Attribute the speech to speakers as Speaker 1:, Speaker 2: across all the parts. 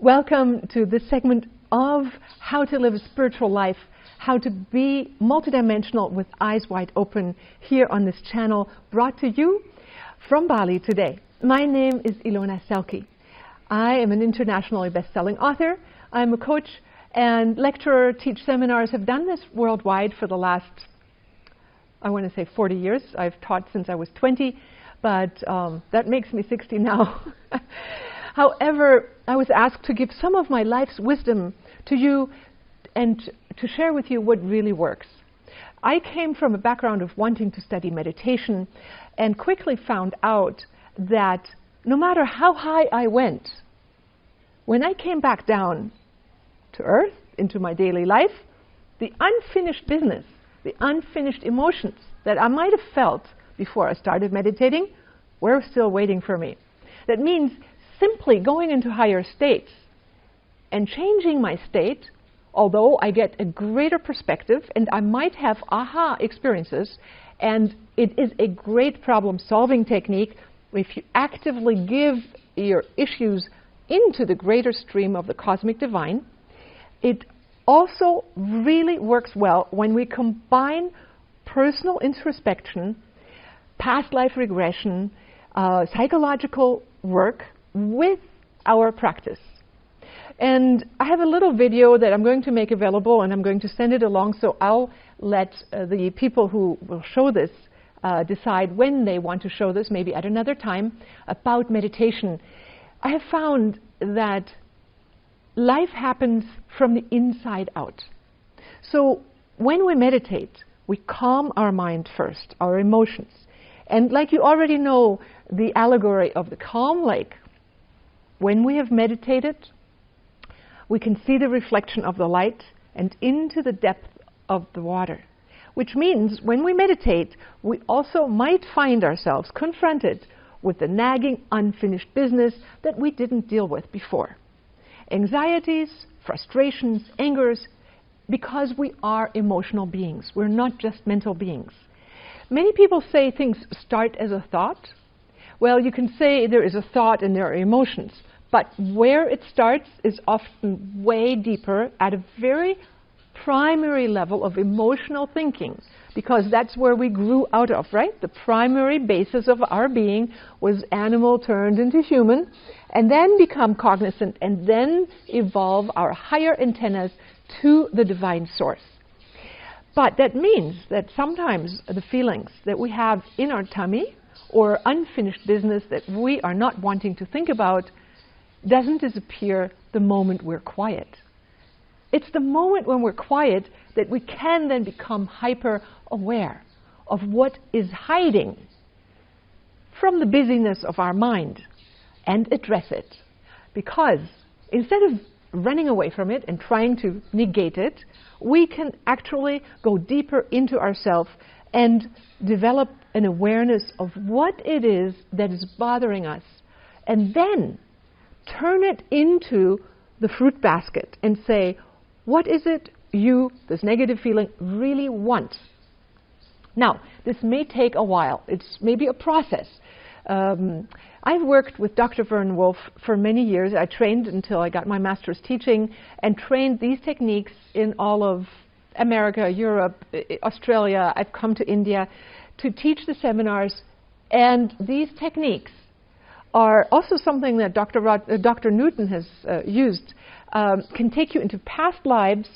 Speaker 1: Welcome to this segment of How to Live a Spiritual Life, how to be multidimensional with eyes wide open here on this channel, brought to you from Bali today. My name is Ilona Selke. I am an internationally best-selling author. I'm a coach and lecturer, teach seminars, have done this worldwide for the last, I want to say 40 years. I've taught since I was 20, but that makes me 60 now. However, I was asked to give some of my life's wisdom to you and to share with you what really works. I came from a background of wanting to study meditation and quickly found out that no matter how high I went, when I came back down to earth, into my daily life, the unfinished business, the unfinished emotions that I might have felt before I started meditating were still waiting for me. That means simply going into higher states and changing my state, although I get a greater perspective and I might have aha experiences, and it is a great problem-solving technique if you actively give your issues into the greater stream of the cosmic divine. It also really works well when we combine personal introspection, past life regression, psychological work with our practice. And I have a little video that I'm going to make available, and I'm going to send it along, so I'll let the people who will show this decide when they want to show this, maybe at another time, about meditation. I have found that life happens from the inside out. So when we meditate, we calm our mind first, our emotions. And like you already know, the allegory of the calm lake, when we have meditated, we can see the reflection of the light and into the depth of the water. Which means when we meditate, we also might find ourselves confronted with the nagging, unfinished business that we didn't deal with before. Anxieties, frustrations, angers, because we are emotional beings. We're not just mental beings. Many people say things start as a thought. Well, you can say there is a thought and there are emotions, but where it starts is often way deeper at a very primary level of emotional thinking, because that's where we grew out of, right? The primary basis of our being was animal turned into human, and then become cognizant, and then evolve our higher antennas to the divine source. But that means that sometimes the feelings that we have in our tummy or unfinished business that we are not wanting to think about doesn't disappear the moment we're quiet. It's the moment when we're quiet that we can then become hyper aware of what is hiding from the busyness of our mind and address it. Because instead of running away from it and trying to negate it, we can actually go deeper into ourselves and develop an awareness of what it is that is bothering us, and then turn it into the fruit basket and say, what is it you, this negative feeling, really want? Now, this may take a while. It's maybe a process. I've worked with Dr. Vern Wolf for many years. I trained until I got my master's teaching and trained these techniques in all of America, Europe, Australia. I've come to India to teach the seminars, and these techniques are also something that Dr. Newton has used, can take you into past lives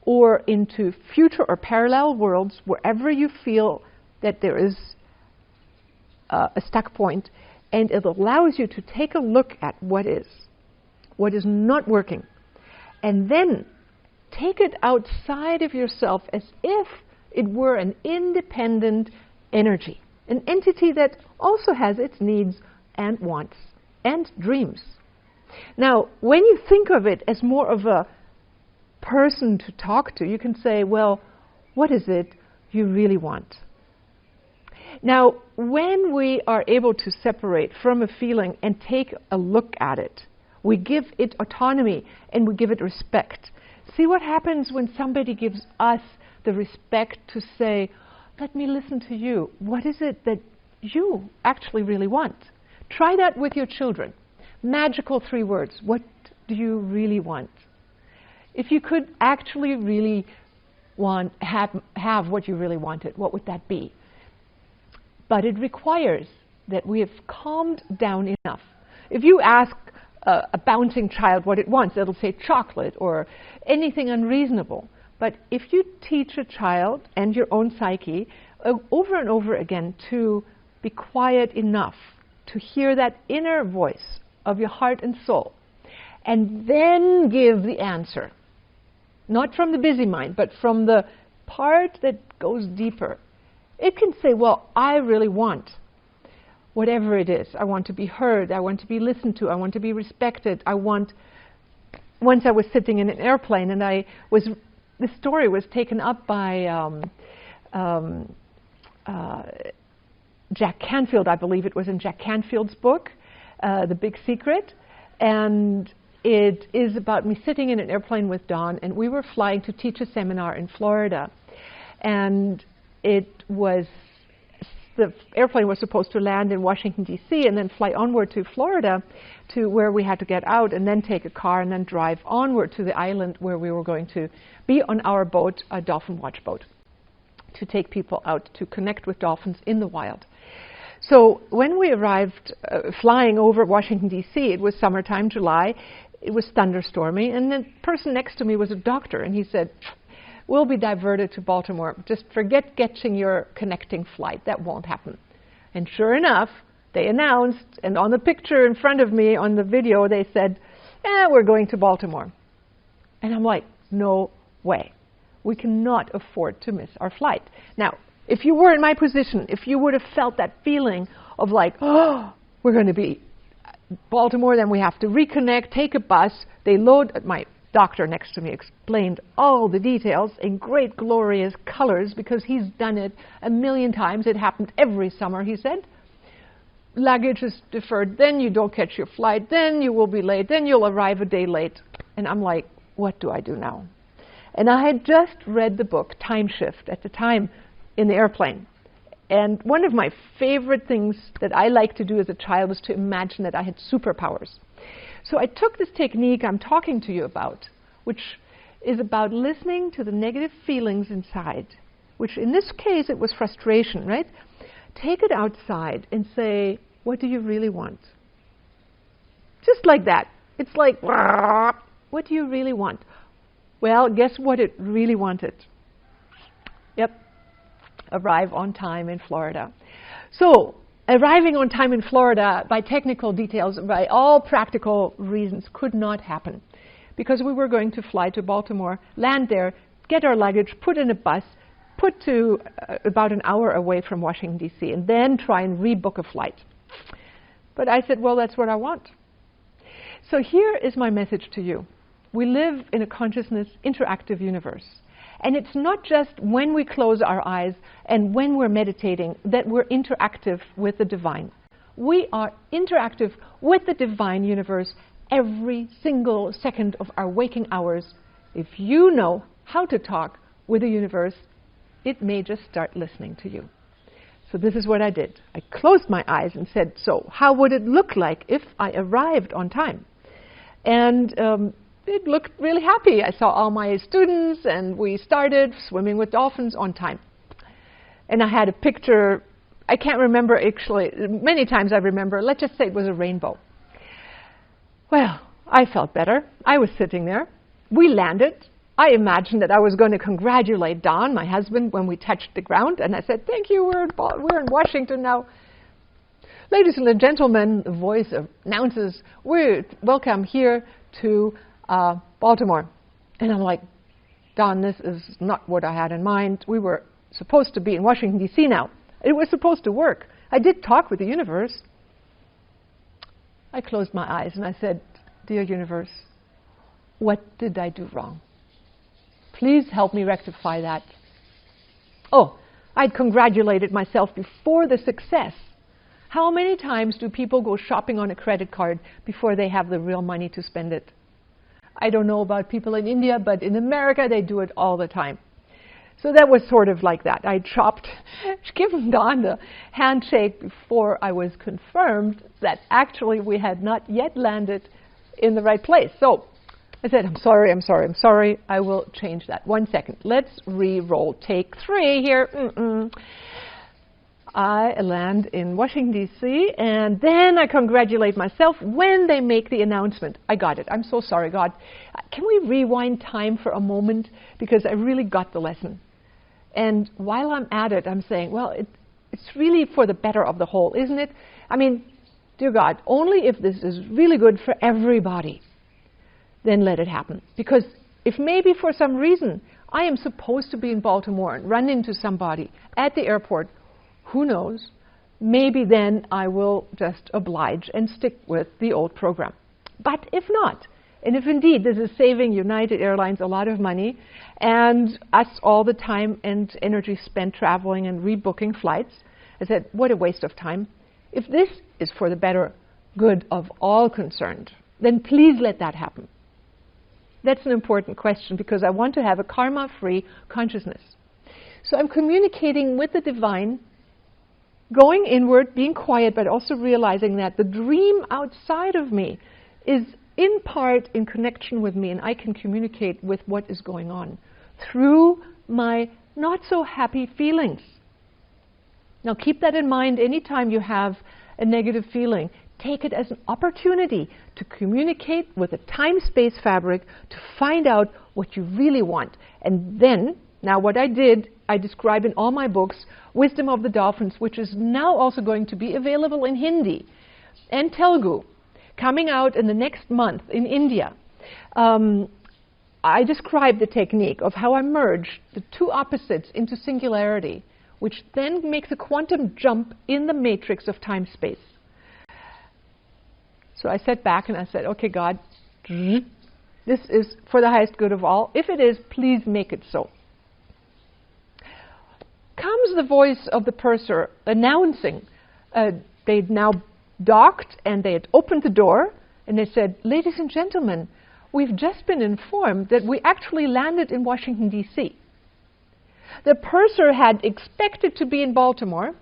Speaker 1: or into future or parallel worlds, wherever you feel that there is a stuck point, and it allows you to take a look at what is not working, and then take it outside of yourself as if it were an independent energy, an entity that also has its needs and wants and dreams. Now, when you think of it as more of a person to talk to, you can say, well, what is it you really want? Now, when we are able to separate from a feeling and take a look at it, we give it autonomy and we give it respect. See what happens when somebody gives us the respect to say, let me listen to you. What is it that you actually really want? Try that with your children. Magical 3 words. What do you really want? If you could actually really have what you really wanted, what would that be? But it requires that we have calmed down enough. If you ask a bouncing child what it wants, it'll say chocolate or anything unreasonable. But if you teach a child and your own psyche over and over again to be quiet enough to hear that inner voice of your heart and soul, and then give the answer, not from the busy mind, but from the part that goes deeper, it can say, well, I really want whatever it is. I want to be heard. I want to be listened to. I want to be respected. Once I was sitting in an airplane, and this story was taken up by Jack Canfield, I believe it was in Jack Canfield's book, The Big Secret. And it is about me sitting in an airplane with Don, and we were flying to teach a seminar in Florida. And the airplane was supposed to land in Washington, D.C., and then fly onward to Florida, to where we had to get out and then take a car and then drive onward to the island where we were going to be on our boat, a dolphin watch boat, to take people out to connect with dolphins in the wild. So when we arrived flying over Washington, D.C., it was summertime, July. It was thunderstormy, and the person next to me was a doctor, and he said, we'll be diverted to Baltimore. Just forget getting your connecting flight. That won't happen. And sure enough, they announced, and on the picture in front of me on the video, they said, we're going to Baltimore. And I'm like, no way. We cannot afford to miss our flight. Now, if you were in my position, if you would have felt that feeling of like, oh, we're going to be Baltimore, then we have to reconnect, take a bus. They load, my doctor next to me explained all the details in great glorious colors because he's done it a million times. It happened every summer, he said. Luggage is deferred, then you don't catch your flight, then you will be late, then you'll arrive a day late. And I'm like, what do I do now? And I had just read the book, Time Shift, at the time in the airplane. And one of my favorite things that I liked to do as a child was to imagine that I had superpowers. So I took this technique I'm talking to you about, which is about listening to the negative feelings inside, which in this case it was frustration, right? Take it outside and say, what do you really want? Just like that. It's like, what do you really want? Well, guess what it really wanted? Yep, arrive on time in Florida. So, arriving on time in Florida, by technical details, by all practical reasons, could not happen. Because we were going to fly to Baltimore, land there, get our luggage, put in a bus, put to about an hour away from Washington, D.C., and then try and rebook a flight. But I said, well, that's what I want. So here is my message to you. We live in a consciousness interactive universe. And it's not just when we close our eyes and when we're meditating that we're interactive with the divine. We are interactive with the divine universe every single second of our waking hours. If you know how to talk with the universe, it may just start listening to you. So this is what I did. I closed my eyes and said, so how would it look like if I arrived on time? And it looked really happy. I saw all my students, and we started swimming with dolphins on time. And I had a picture, I can't remember actually, many times I remember, let's just say it was a rainbow. Well, I felt better. I was sitting there. We landed. I imagined that I was going to congratulate Don, my husband, when we touched the ground. And I said, thank you, we're in Washington now. Ladies and gentlemen, the voice announces, we're welcome here to Baltimore. And I'm like, Don, this is not what I had in mind. We were supposed to be in Washington, D.C. now. It was supposed to work. I did talk with the universe. I closed my eyes and I said, dear universe, what did I do wrong? Please help me rectify that. Oh, I'd congratulated myself before the success. How many times do people go shopping on a credit card before they have the real money to spend it? I don't know about people in India, but in America they do it all the time. So that was sort of like that. I'd given Don the handshake before I was confirmed that actually we had not yet landed in the right place. So I said, I'm sorry. I will change that. 1 second. Let's re-roll. Take 3 here. I land in Washington, D.C., and then I congratulate myself when they make the announcement. I got it. I'm so sorry, God. Can we rewind time for a moment? Because I really got the lesson. And while I'm at it, I'm saying, well, it's really for the better of the whole, isn't it? I mean, dear God, only if this is really good for everybody, then let it happen. Because if maybe for some reason I am supposed to be in Baltimore and run into somebody at the airport, who knows, maybe then I will just oblige and stick with the old program. But if not, and if indeed this is saving United Airlines a lot of money and us all the time and energy spent traveling and rebooking flights, I said, what a waste of time. If this is for the better good of all concerned, then please let that happen. That's an important question because I want to have a karma-free consciousness. So I'm communicating with the divine, going inward, being quiet, but also realizing that the dream outside of me is in part in connection with me, and I can communicate with what is going on through my not so happy feelings. Now keep that in mind anytime you have a negative feeling. Take it as an opportunity to communicate with a time-space fabric to find out what you really want. And then, now what I did, I describe in all my books, Wisdom of the Dolphins, which is now also going to be available in Hindi and Telugu, coming out in the next month in India. I describe the technique of how I merge the two opposites into singularity, which then makes a quantum jump in the matrix of time-space. So I sat back and I said, okay, God, this is for the highest good of all. If it is, please make it so. Comes the voice of the purser announcing they'd now docked and they had opened the door and they said, ladies and gentlemen, we've just been informed that we actually landed in Washington, D.C. The purser had expected to be in Baltimore.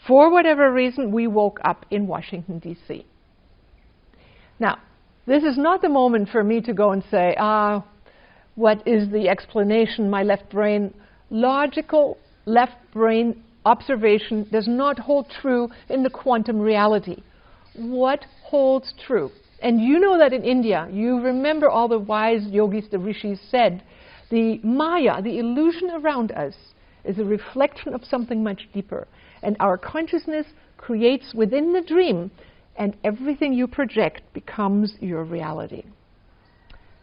Speaker 1: For whatever reason, we woke up in Washington, D.C. Now, this is not the moment for me to go and say, what is the explanation? My left brain, logical left brain observation does not hold true in the quantum reality. What holds true? And you know that in India, you remember all the wise yogis, the rishis said, the maya, the illusion around us, is a reflection of something much deeper. And our consciousness creates within the dream, and everything you project becomes your reality.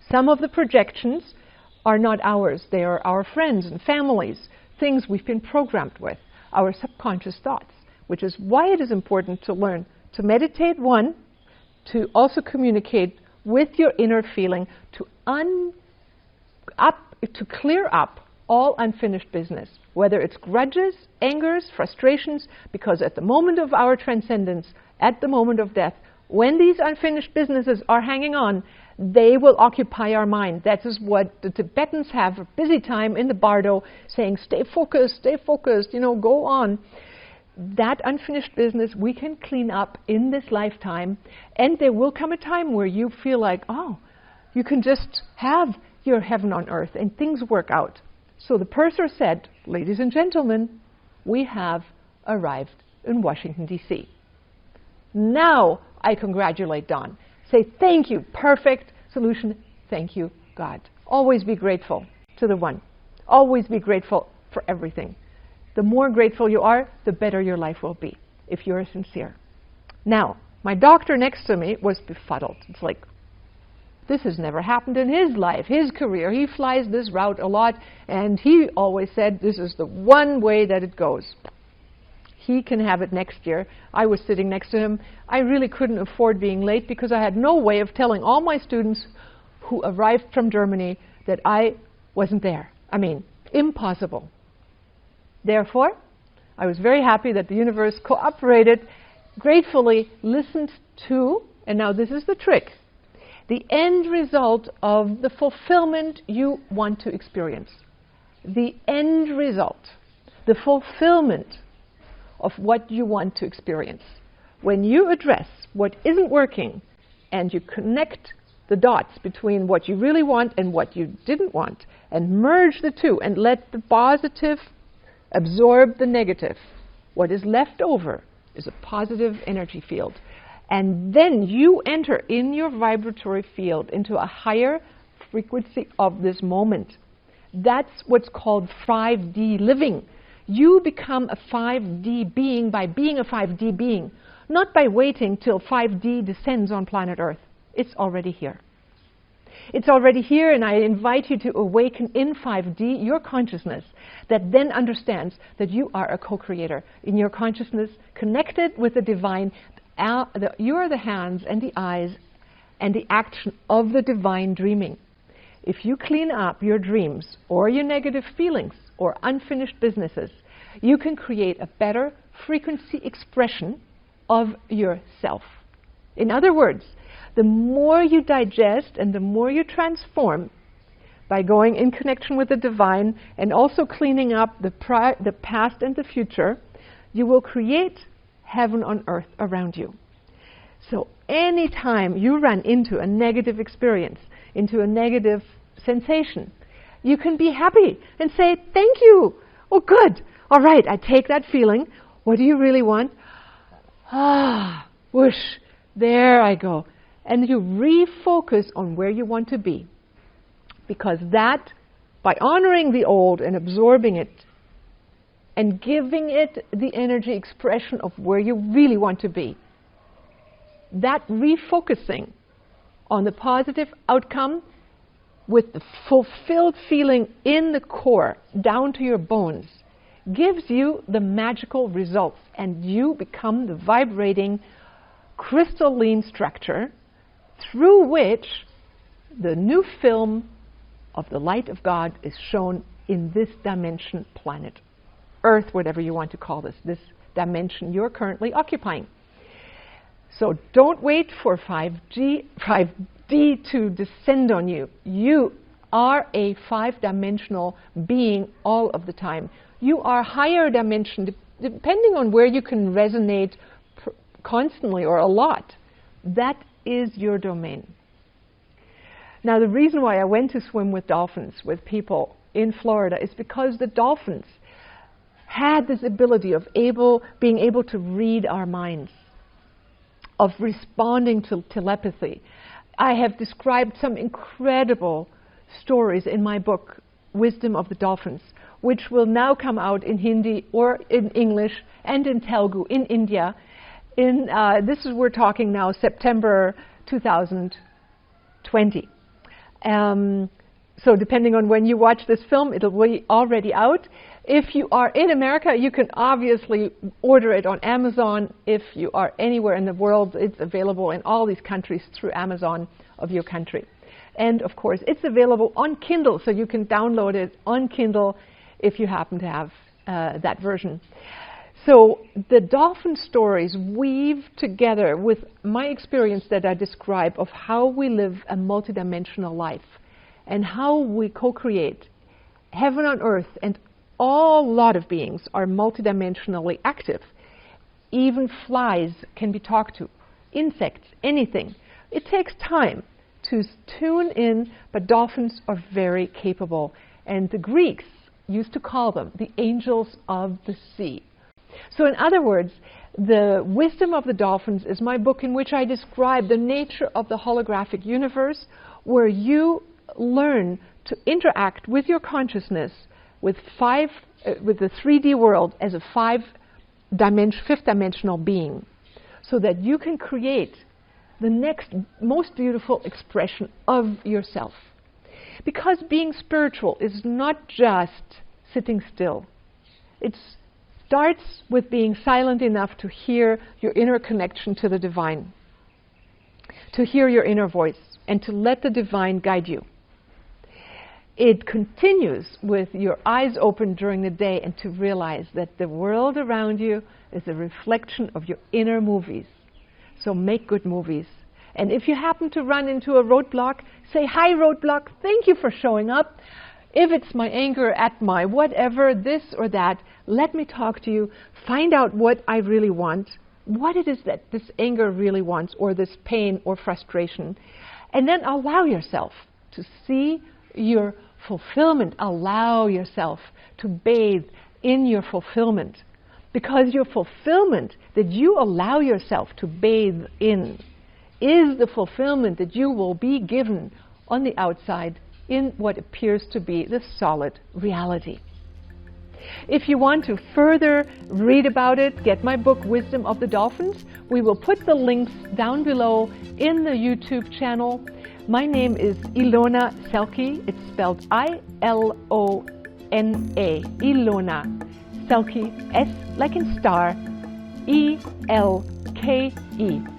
Speaker 1: Some of the projections are not ours. They are our friends and families, things we've been programmed with, our subconscious thoughts, which is why it is important to learn to meditate, one, to also communicate with your inner feeling, to clear up all unfinished business, whether it's grudges, angers, frustrations, because at the moment of our transcendence, at the moment of death, when these unfinished businesses are hanging on, they will occupy our mind. That is what the Tibetans have a busy time in the bardo, saying, stay focused, go on. That unfinished business we can clean up in this lifetime, and there will come a time where you feel like, oh, you can just have your heaven on earth and things work out. So the purser said, ladies and gentlemen, we have arrived in Washington, D.C. Now I congratulate Don. Say, thank you, perfect solution. Thank you, God. Always be grateful to the one. Always be grateful for everything. The more grateful you are, the better your life will be, if you're sincere. Now, my doctor next to me was befuddled. It's like, this has never happened in his life, his career. He flies this route a lot, and he always said this is the one way that it goes. He can have it next year. I was sitting next to him. I really couldn't afford being late because I had no way of telling all my students who arrived from Germany that I wasn't there. I mean, impossible. Therefore, I was very happy that the universe cooperated, gratefully listened to, and now this is the trick, the end result of the fulfillment you want to experience. The end result, the fulfillment of what you want to experience. When you address what isn't working and you connect the dots between what you really want and what you didn't want, and merge the two and let the positive absorb the negative. What is left over is a positive energy field. And then you enter in your vibratory field into a higher frequency of this moment. That's what's called 5D living. You become a 5D being by being a 5D being, not by waiting till 5D descends on planet Earth. It's already here. It's already here, and I invite you to awaken in 5D your consciousness that then understands that you are a co-creator. In your consciousness, connected with the divine, you are the hands and the eyes and the action of the divine dreaming. If you clean up your dreams or your negative feelings or unfinished businesses, you can create a better frequency expression of yourself. In other words, the more you digest and the more you transform by going in connection with the divine and also cleaning up the past and the future, you will create heaven on earth around you. So anytime you run into a negative experience, into a negative sensation, you can be happy and say, thank you. Oh, good. All right, I take that feeling. What do you really want? Ah, whoosh. There I go. And you refocus on where you want to be. Because that, by honoring the old and absorbing it and giving it the energy expression of where you really want to be, that refocusing on the positive outcome with the fulfilled feeling in the core, down to your bones, gives you the magical results, and you become the vibrating crystalline structure through which the new film of the light of God is shown in this dimension, planet Earth, whatever you want to call this dimension you're currently occupying. So don't wait for 5D to descend on you. You are a 5-dimensional being all of the time. You are higher dimension, depending on where you can resonate constantly or a lot. That is your domain. Now, the reason why I went to swim with dolphins with people in Florida is because the dolphins had this ability of being able to read our minds, of responding to telepathy. I have described some incredible stories in my book, Wisdom of the Dolphins, which will now come out in Hindi or in English and in Telugu in India. We're talking now September 2020. So depending on when you watch this film, it'll be already out. If you are in America, you can obviously order it on Amazon. If you are anywhere in the world, it's available in all these countries through Amazon of your country. And of course, it's available on Kindle, so you can download it on Kindle if you happen to have that version. So the dolphin stories weave together with my experience that I describe of how we live a multidimensional life and how we co-create heaven on earth, and a lot of beings are multidimensionally active. Even flies can be talked to, insects, anything. It takes time to tune in, but dolphins are very capable. And the Greeks used to call them the angels of the sea. So in other words, the Wisdom of the Dolphins is my book in which I describe the nature of the holographic universe, where you learn to interact with your consciousness with the 3D world as a fifth-dimensional being, so that you can create the next most beautiful expression of yourself. Because being spiritual is not just sitting still. It starts with being silent enough to hear your inner connection to the divine, to hear your inner voice, and to let the divine guide you. It continues with your eyes open during the day and to realize that the world around you is a reflection of your inner movies. So make good movies. And if you happen to run into a roadblock, say, hi roadblock, thank you for showing up. If it's my anger at my whatever, this or that, let me talk to you, find out what I really want, what it is that this anger really wants, or this pain or frustration. And then allow yourself to see your fulfillment. Allow yourself to bathe in your fulfillment. Because your fulfillment that you allow yourself to bathe in is the fulfillment that you will be given on the outside in what appears to be the solid reality. If you want to further read about it, get my book, Wisdom of the Dolphins. We will put the links down below in the YouTube channel. My name is Ilona Selke. It's spelled I-L-O-N-A, Ilona Selke, S like in star, E-L-K-E,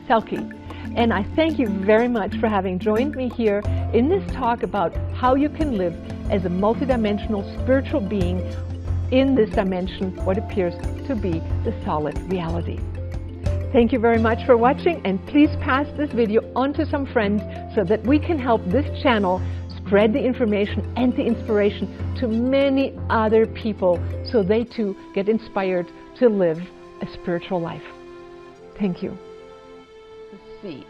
Speaker 1: Selke. And I thank you very much for having joined me here in this talk about how you can live as a multidimensional spiritual being in this dimension, what appears to be the solid reality. Thank you very much for watching, and please pass this video on to some friends so that we can help this channel spread the information and the inspiration to many other people so they too get inspired to live a spiritual life. Thank you. See.